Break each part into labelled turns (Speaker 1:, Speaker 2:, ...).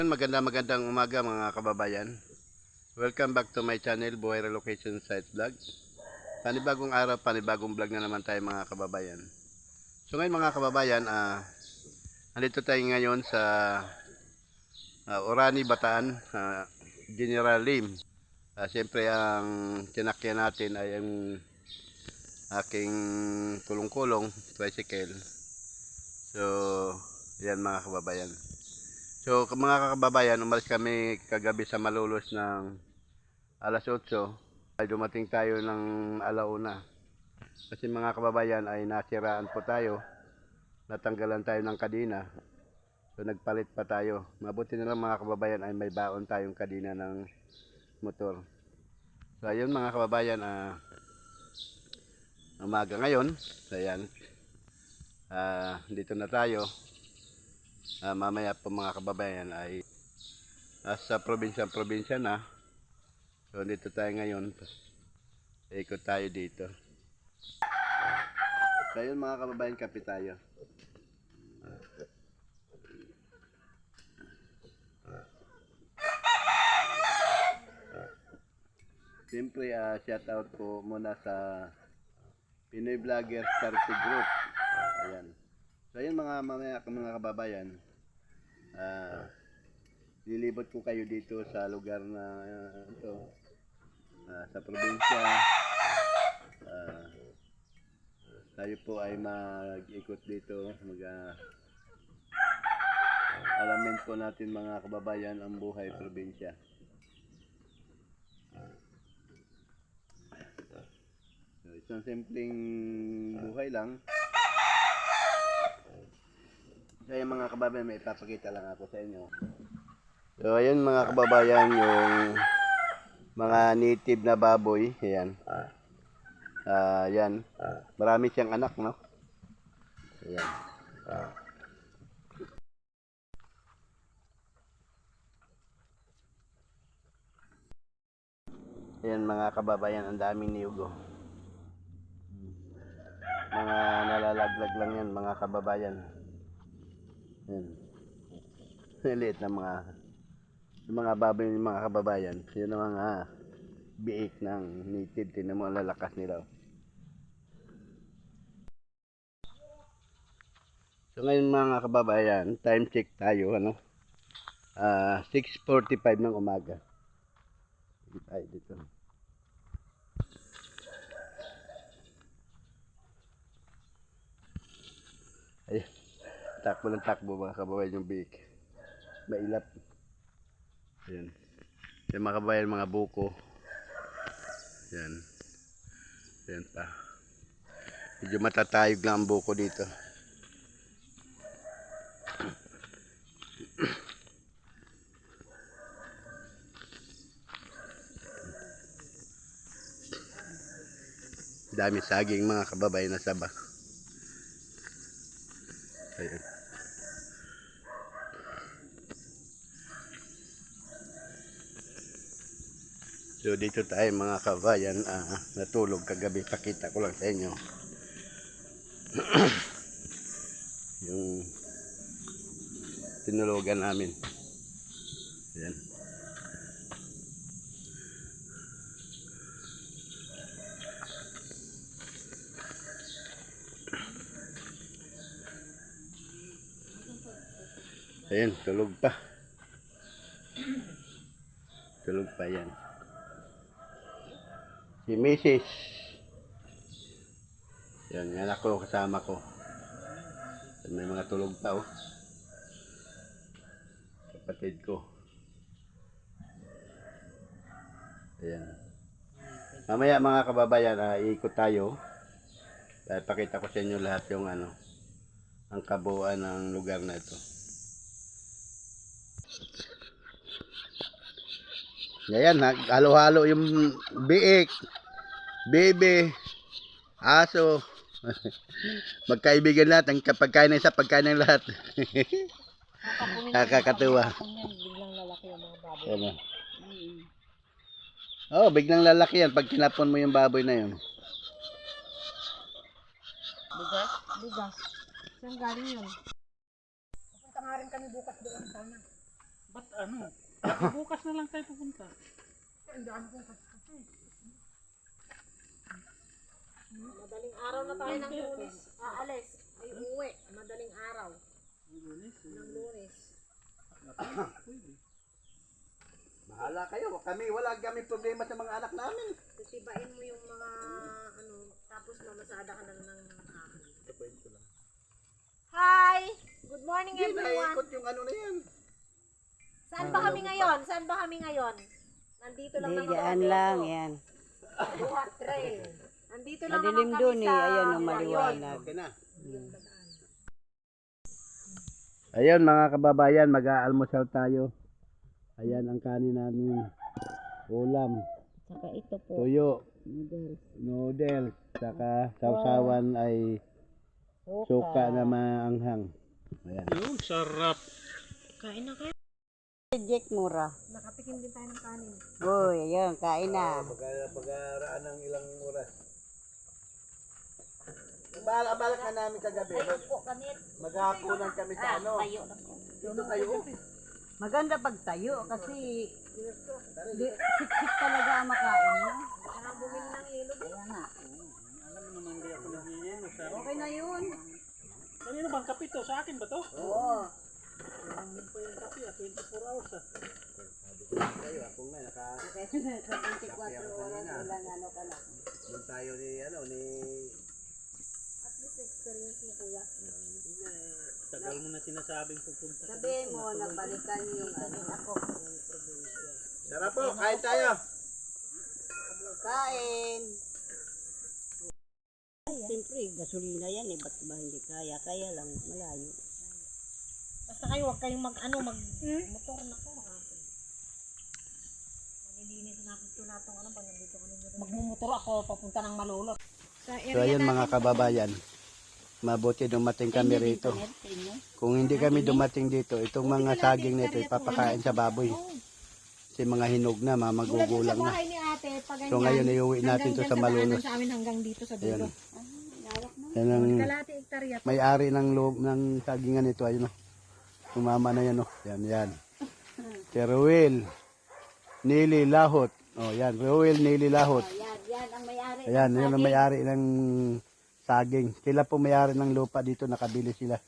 Speaker 1: Magandang umaga mga kababayan. Welcome back to my channel, Buhay Relocation Site Vlog. Panibagong araw, panibagong vlog na naman tayo mga kababayan. So ngayon mga kababayan, nandito tayo ngayon sa Orani, Bataan, General Lim. Siyempre ang tinakyan natin ay ang aking kulong-kulong tricycle. So yan mga kababayan. So mga kababayan, umalis kami kagabi sa Malolos ng alas 8. Ay dumating tayo ng alauna. Kasi mga kababayan ay nasiraan po tayo. Natanggalan tayo ng kadena. So nagpalit pa tayo. Mabuti na lang mga kababayan ay may baon tayong kadena ng motor. So ayun mga kababayan, umaga ngayon. So ayan. Dito na tayo. Mamaya po mga kababayan ay sa probinsya na. So dito tayo ngayon. Ikot tayo dito. So yun mga kababayan, kape tayo. Siyempre shout out po muna sa Pinoy Vlogger Charity Group. Ayan. So yun mga kababayan. Lilibot ko kayo dito sa lugar na ito, sa probinsya. Tayo po ay mag-ikot dito, alamin po natin mga kababayan ang buhay probinsya. So, isang simpleng buhay lang. So yung mga kababayan, may ipapakita lang ako sa inyo. So ayun mga kababayan, yung mga native na baboy, ayan. Yan. Marami siyang anak, no? Ayan. Ayan mga kababayan, ang daming niyugo. Mga nalalaglag lang yan mga kababayan. Ayan. Liit na mga baboy ng mga kababayan. Yun ang mga biik ng native. Tinan mo ang lalakas nila. So ngayon mga kababayan, time check tayo, ano? 6:45 ng umaga. Ay, dito. Ay, takbo ng takbo mga kababayan yung biik. Mailap. Ayan. Yung mga kababayan, mga buko. Ayan. Ayan pa. Medyo matatayog lang ang buko dito. Dami saging mga kababayan na saba. Ayan. So dito tayo mga kababayan, natulog kagabi. Pakita ko lang sa inyo. Yung tinulugan namin. Ayan. Ayan, tulog pa. Tulog pa yan. Si Mrs. Yan, yan ako, kasama ko. May mga tulog pa, oh. Kapatid ko. Ayan. Mamaya mga kababayan, iikot tayo. Pakita ko sa inyo lahat yung ang kabuuan ng lugar na ito. Ayan, halo-halo yung biik, bebe, aso. Magkaibigan lahat, ang pagkain ng isa, pagkain ng lahat. Nakakatuwa.
Speaker 2: Biglang lalaki yung mga baboy.
Speaker 1: Ayan. Oh, biglang lalaki yan pag kinapon mo yung baboy na yun.
Speaker 2: Bigas? Bigas. Saan galing yun? Pupunta nga rin kami bukas doon sana.
Speaker 3: Ba't ano? Bukas na lang tayo pupunta.
Speaker 2: Madaling araw na tayo ng Lunes. Aalis. Ay uwi. Madaling araw. Ng Lunes.
Speaker 1: Bahala kayo. Wala kami problema sa mga anak namin.
Speaker 2: Titibain mo yung mga ano, tapos mamasada ka na lang ng hapon. Hi! Good morning
Speaker 1: Hindi
Speaker 2: everyone.
Speaker 1: naikot yung ano na yan.
Speaker 2: Saan ba kami ngayon? Saan ba kami ngayon? Nandito lang naman
Speaker 4: Diyan
Speaker 2: kami.
Speaker 4: lang, yan.
Speaker 2: Buhat trail. Nandito lang
Speaker 4: Madilim
Speaker 2: naman
Speaker 4: dun
Speaker 2: kami
Speaker 4: eh,
Speaker 2: sa
Speaker 4: ayan ang
Speaker 2: Mayon.
Speaker 4: maliwanag.
Speaker 1: Okay na. Ayun mga kababayan, mag-aalmusal tayo. Ayan ang kanin namin. Ulam,
Speaker 4: Saka ito po,
Speaker 1: tuyo,
Speaker 4: noodles.
Speaker 1: noodles, saka sausawan ay suka na maanghang. Ayan.
Speaker 3: Yun, sarap.
Speaker 2: Kain na kayo.
Speaker 4: Jack Mura.
Speaker 2: Nakatikim din tayo ng kanin.
Speaker 4: Uy, ayun, kain na.
Speaker 1: Pag-araan ng ilang oras. Balik na namin kagabi.
Speaker 2: Po kami.
Speaker 1: Maghahaponan kami sa ano.
Speaker 2: Tayo na po.
Speaker 1: Dito tayo.
Speaker 4: Maganda pag tayo kasi siksik talaga ang makain mo.
Speaker 2: Kaya bumili ng ilo.
Speaker 4: Kaya nga.
Speaker 3: Alam mo naman hindi ako nahihiyan.
Speaker 4: Okay na yun.
Speaker 3: Kanino bang kape to? Sa akin ba to?
Speaker 4: Oo.
Speaker 3: Hindi po yung kape 24 hours
Speaker 1: Tayo, ako nga,
Speaker 4: Kasi sa 24 oras lang ano ka na.
Speaker 1: doon tayo ni,
Speaker 2: At least experience mo kuya.
Speaker 3: Tagal mo na sinasabing pupunta.
Speaker 4: Sabihin mo, nabalikan yung ano ako.
Speaker 1: Sarap po, kain tayo.
Speaker 4: Kain. Siyempre, gasolina yan eh. Ba't ba hindi kaya? Kaya lang, malayo.
Speaker 2: Basta kayo, huwag kayong motor na ko. Malilinis natin ito na itong ano ba, nandito kami. Magmumotor ako, papunta ng Malulot.
Speaker 1: So ayun mga kababayan, mabuti dumating kami rito. Kung hindi kami dumating dito, itong mga saging nito ipapakain sa baboy. Kasi mga hinog na, magugulang na.
Speaker 2: Bahay ni ate, pag ganyan.
Speaker 1: So ngayon iuwi natin to sa Malolos.
Speaker 2: Sa amin hanggang dito sa
Speaker 1: Ayun.
Speaker 2: dulo.
Speaker 1: Yan ang
Speaker 2: Kalahati hektarya.
Speaker 1: may-ari ng loob ng sagingan nito. Ayun o. Tumama na yan o. Yan, yan. Si Ruel Nili Lahot. O yan, Ruel Nili Lahot.
Speaker 2: Yan ang may-ari.
Speaker 1: Ayan, yun ang may-ari ng saging. Sila po may-ari ng lupa dito, nakabili sila.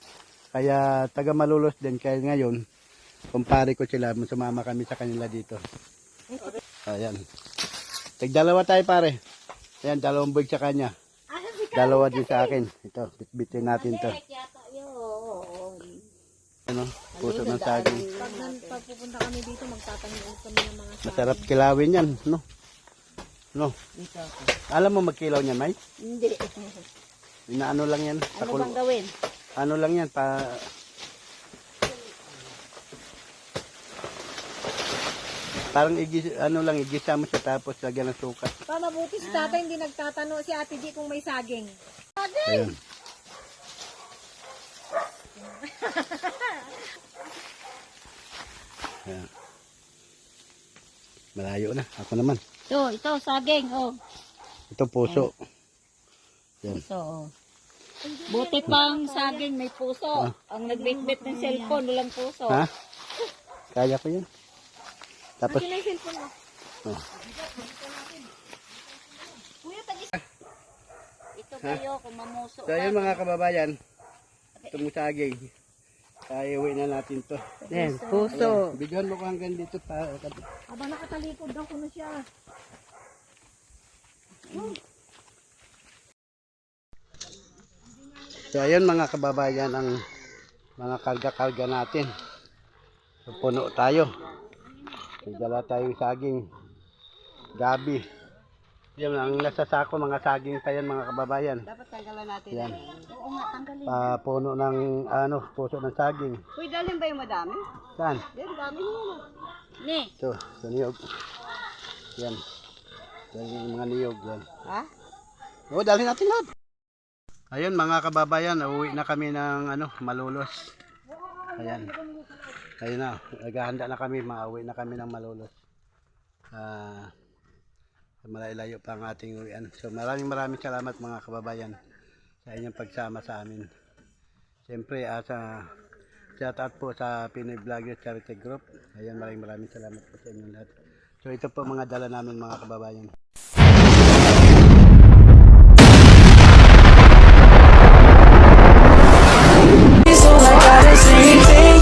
Speaker 1: Kaya taga Malolos din. Kaya ngayon, kumpare ko sila, sumama kami sa kanila dito. Ayan. Tagdalawa tayo pare. Ayan, dalawang buwig sa kanya. Dalawa din sa akin. Ito, bitbitin natin to. Ano, puso ng saging.
Speaker 2: Pag pupunta kami dito, magtatanim kami ng mga saging.
Speaker 1: Masarap kilawin yan, no? No? Alam mo magkilaw niyan, May?
Speaker 4: Hindi.
Speaker 1: Inaano lang yan.
Speaker 4: Ano bang gawin?
Speaker 1: Ano lang yan, parang igisa mo siya tapos lagyan ng suka.
Speaker 2: Pa, mabuti si tatay hindi nagtatanong si Ate G kung may saging.
Speaker 1: Ayan. Ayan. Malayo na. Ako naman.
Speaker 4: Ito, saging, oh.
Speaker 1: Ito puso.
Speaker 4: Puso, oh. Buti pang saging, may puso. Ang nagbitbit ng cellphone, walang puso.
Speaker 1: Ha? Kaya ko yun. Tapos,
Speaker 2: Sino yung cellphone mo?
Speaker 1: oh.
Speaker 4: Ito kayo, kung mamuso
Speaker 1: So yun mga kababayan. Itong saging. Kaya uwi na natin to.
Speaker 4: Yan, puso.
Speaker 1: Bigyan mo ko hanggang dito pa.
Speaker 2: Aba, nakatalikod ako na siya.
Speaker 1: So ayun mga kababayan ang mga karga-karga natin. So, puno tayo. May dala tayong saging. Gabi. Yan ang nasa sako mga saging pa yan mga kababayan.
Speaker 4: Dapat tanggalan natin.
Speaker 1: Yan.
Speaker 4: Oo nga, tanggalin.
Speaker 1: Puno ng puso ng saging.
Speaker 4: Uy, dalhin ba yung madami?
Speaker 1: Saan?
Speaker 4: Yan, dami nyo. Ne.
Speaker 1: Ito, sa niyog. Yan. Yan yung mga niyog yan.
Speaker 4: Ha?
Speaker 1: Oo, dalhin natin lahat. Ayun mga kababayan, uwi na kami ng Malolos. Ayan. Ayun na, naghahanda na kami, mauwi na kami ng Malolos. Malayo pa ang ating uwian. So maraming salamat mga kababayan sa inyong pagsama sa amin. Siyempre sa shout out po sa Pinoy Vloggers Charity Group. Ayan, maraming salamat po sa inyo lahat. So ito po mga dala namin mga kababayan.
Speaker 5: So I gotta say